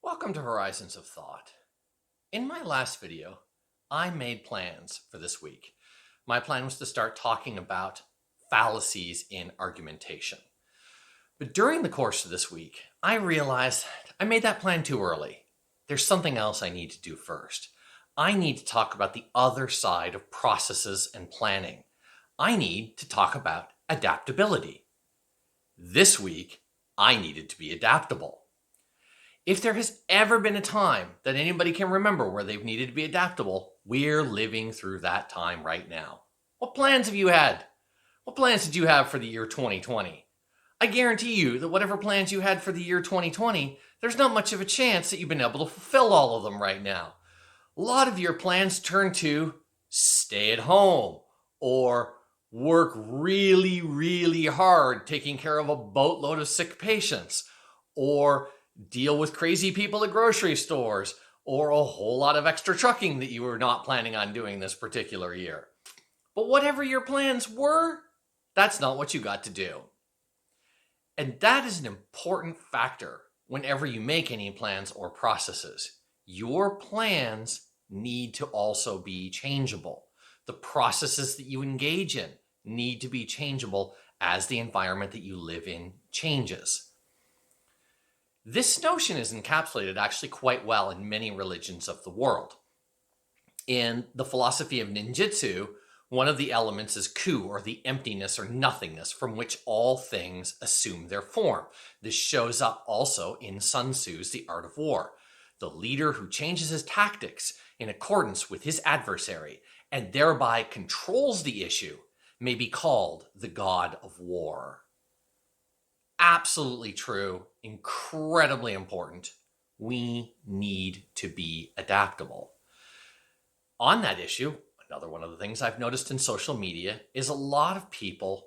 Welcome to Horizons of Thought. In my last video, I made plans for this week. My plan was to start talking about fallacies in argumentation. But during the course of this week, I realized I made that plan too early. There's something else I need to do first. I need to talk about the other side of processes and planning. I need to talk about adaptability. This week, I needed to be adaptable. If there has ever been a time that anybody can remember where they've needed to be adaptable, we're living through that time right now. What plans have you had? What plans did you have for the year 2020? I guarantee you that whatever plans you had for the year 2020, there's not much of a chance that you've been able to fulfill all of them right now. A lot of your plans turn to stay at home or work really, really hard taking care of a boatload of sick patients, or deal with crazy people at grocery stores, or a whole lot of extra trucking that you were not planning on doing this particular year. But whatever your plans were, that's not what you got to do. And that is an important factor whenever you make any plans or processes. Your plans need to also be changeable. The processes that you engage in need to be changeable as the environment that you live in changes. This notion is encapsulated actually quite well in many religions of the world. In the philosophy of Ninjutsu, one of the elements is ku, or the emptiness or nothingness from which all things assume their form. This shows up also in Sun Tzu's The Art of War. The leader who changes his tactics in accordance with his adversary and thereby controls the issue may be called the god of war. Absolutely true, incredibly important. We need to be adaptable. On that issue, another one of the things I've noticed in social media is a lot of people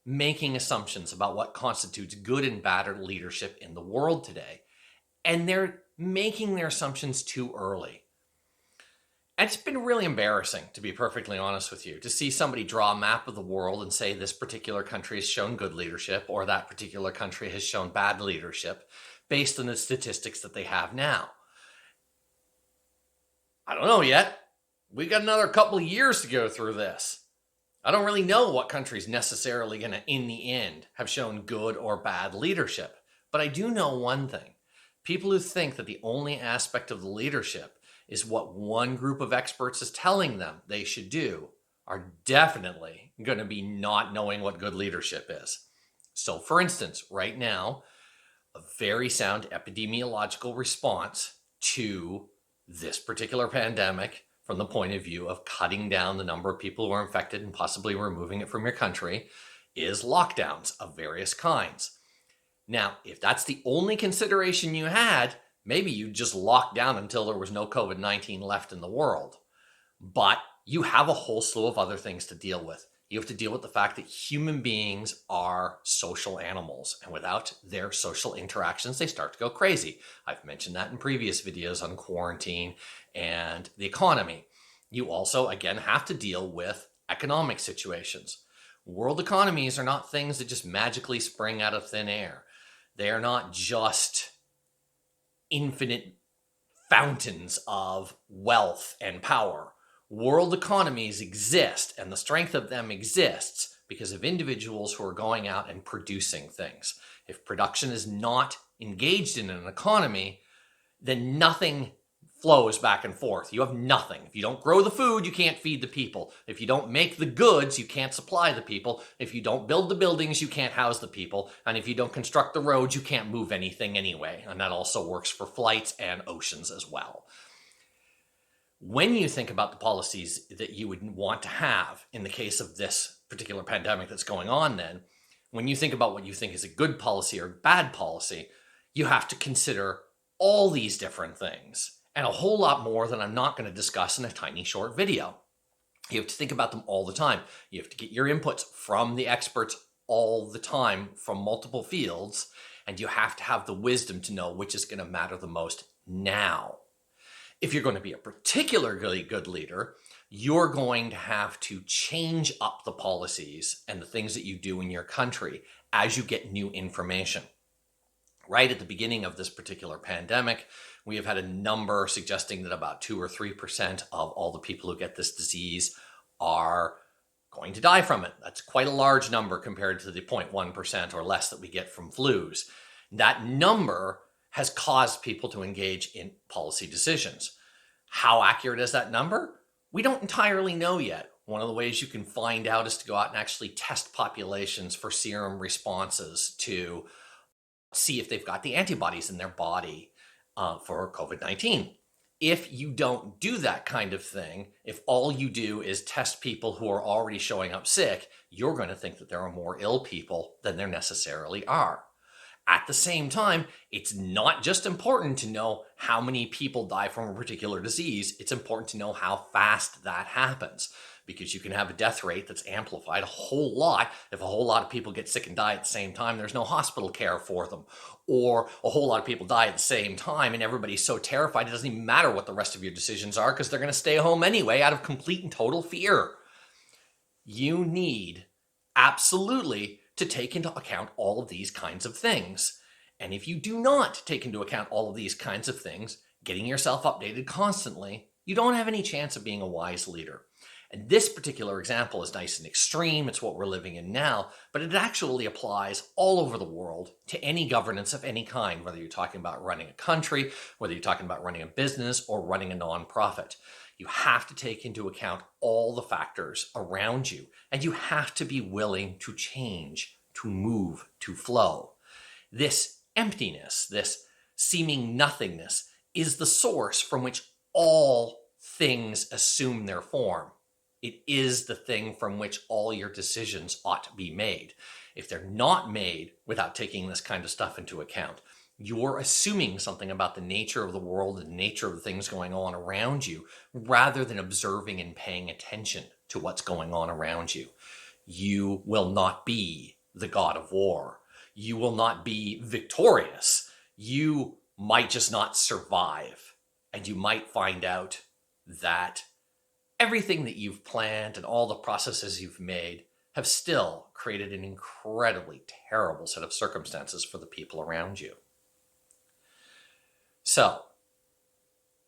making assumptions about what constitutes good and bad leadership in the world today. And they're making their assumptions too early. And it's been really embarrassing, to be perfectly honest with you, to see somebody draw a map of the world and say this particular country has shown good leadership or that particular country has shown bad leadership based on the statistics that they have now. I don't know yet. We got another couple of years to go through this. I don't really know what country's necessarily going to, in the end, have shown good or bad leadership. But I do know one thing. People who think that the only aspect of the leadership is what one group of experts is telling them they should do are definitely going to be not knowing what good leadership is. So, for instance, right now, a very sound epidemiological response to this particular pandemic from the point of view of cutting down the number of people who are infected and possibly removing it from your country is lockdowns of various kinds. Now, if that's the only consideration you had, maybe you just locked down until there was no COVID-19 left in the world. But you have a whole slew of other things to deal with. You have to deal with the fact that human beings are social animals, and without their social interactions, they start to go crazy. I've mentioned that in previous videos on quarantine and the economy. You also, again, have to deal with economic situations. World economies are not things that just magically spring out of thin air. They are not just infinite fountains of wealth and power. World economies exist, and the strength of them exists because of individuals who are going out and producing things. If production is not engaged in an economy, then nothing flows back and forth. You have nothing. If you don't grow the food, you can't feed the people. If you don't make the goods, you can't supply the people. If you don't build the buildings, you can't house the people. And if you don't construct the roads, you can't move anything anyway. And that also works for flights and oceans as well. When you think about the policies that you would want to have in the case of this particular pandemic that's going on then, when you think about what you think is a good policy or bad policy, you have to consider all these different things. And a whole lot more than I'm not going to discuss in a tiny short video. You have to think about them all the time. You have to get your inputs from the experts all the time from multiple fields, and you have to have the wisdom to know which is going to matter the most now. If you're going to be a particularly good leader, you're going to have to change up the policies and the things that you do in your country as you get new information. Right at the beginning of this particular pandemic, we have had a number suggesting that about 2 or 3% of all the people who get this disease are going to die from it. That's quite a large number compared to the 0.1% or less that we get from flus. That number has caused people to engage in policy decisions. How accurate is that number? We don't entirely know yet. One of the ways you can find out is to go out and actually test populations for serum responses to see if they've got the antibodies in their body for COVID-19. If you don't do that kind of thing, if all you do is test people who are already showing up sick, you're going to think that there are more ill people than there necessarily are. At the same time, it's not just important to know how many people die from a particular disease. It's important to know how fast that happens, because you can have a death rate that's amplified a whole lot. If a whole lot of people get sick and die at the same time, there's no hospital care for them. Or a whole lot of people die at the same time and everybody's so terrified it doesn't even matter what the rest of your decisions are, because they're going to stay home anyway out of complete and total fear. You need absolutely to take into account all of these kinds of things. And if you do not take into account all of these kinds of things, getting yourself updated constantly, you don't have any chance of being a wise leader. And this particular example is nice and extreme. It's what we're living in now, but it actually applies all over the world to any governance of any kind, whether you're talking about running a country, whether you're talking about running a business or running a nonprofit. You have to take into account all the factors around you, and you have to be willing to change, to move, to flow. This emptiness, this seeming nothingness, is the source from which all things assume their form. It is the thing from which all your decisions ought to be made. If they're not made without taking this kind of stuff into account, you're assuming something about the nature of the world and the nature of the things going on around you, rather than observing and paying attention to what's going on around you. You will not be the god of war. You will not be victorious. You might just not survive. And you might find out that everything that you've planned and all the processes you've made have still created an incredibly terrible set of circumstances for the people around you. So,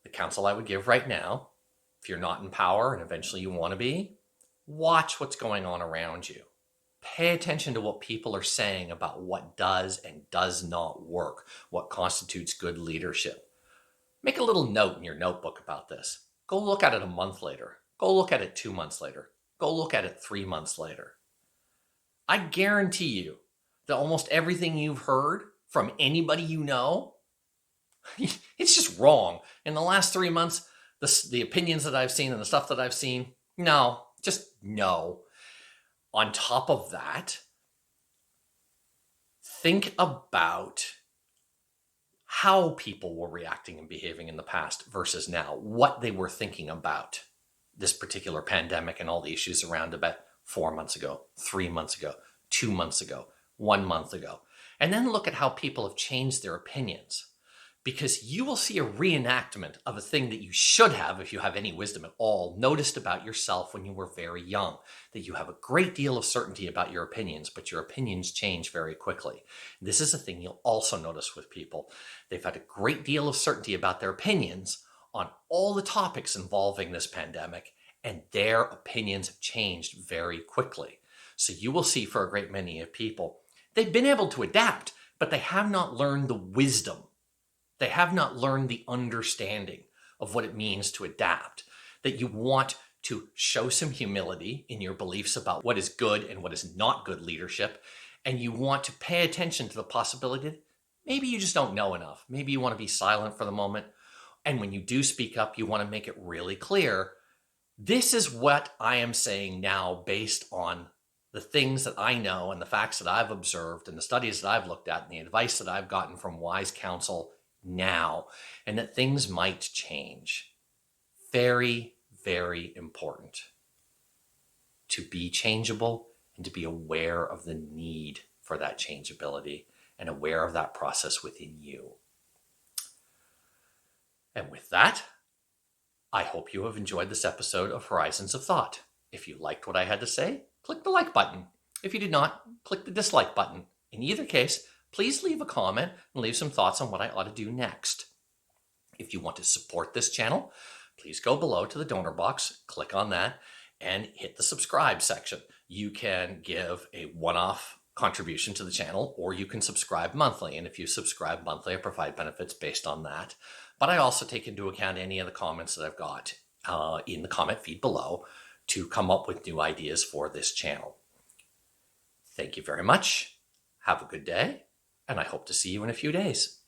the counsel I would give right now, if you're not in power and eventually you want to be, watch what's going on around you. Pay attention to what people are saying about what does and does not work, what constitutes good leadership. Make a little note in your notebook about this. Go look at it a month later. Go look at it 2 months later. Go look at it 3 months later. I guarantee you that almost everything you've heard from anybody you know, it's just wrong. In the last 3 months, the opinions that I've seen and the stuff that I've seen, no, just no. On top of that, think about how people were reacting and behaving in the past versus now, what they were thinking about this particular pandemic and all the issues around about 4 months ago, 3 months ago, 2 months ago, 1 month ago. And then look at how people have changed their opinions. Because you will see a reenactment of a thing that you should have, if you have any wisdom at all, noticed about yourself when you were very young. That you have a great deal of certainty about your opinions, but your opinions change very quickly. This is a thing you'll also notice with people. They've had a great deal of certainty about their opinions on all the topics involving this pandemic, and their opinions have changed very quickly. So you will see for a great many of people, they've been able to adapt, but they have not learned the wisdom. They have not learned the understanding of what it means to adapt, that you want to show some humility in your beliefs about what is good and what is not good leadership, and you want to pay attention to the possibility that maybe you just don't know enough. Maybe you want to be silent for the moment, and when you do speak up, you want to make it really clear, this is what I am saying now based on the things that I know and the facts that I've observed and the studies that I've looked at and the advice that I've gotten from wise counsel now, and that things might change. Very, very important to be changeable and to be aware of the need for that changeability and aware of that process within you. And with that, I hope you have enjoyed this episode of Horizons of Thought. If you liked what I had to say, click the like button. If you did not, click the dislike button. In either case, please leave a comment and leave some thoughts on what I ought to do next. If you want to support this channel, please go below to the donor box, click on that, and hit the subscribe section. You can give a one-off contribution to the channel, or you can subscribe monthly. And if you subscribe monthly, I provide benefits based on that. But I also take into account any of the comments that I've got in the comment feed below to come up with new ideas for this channel. Thank you very much. Have a good day, and I hope to see you in a few days.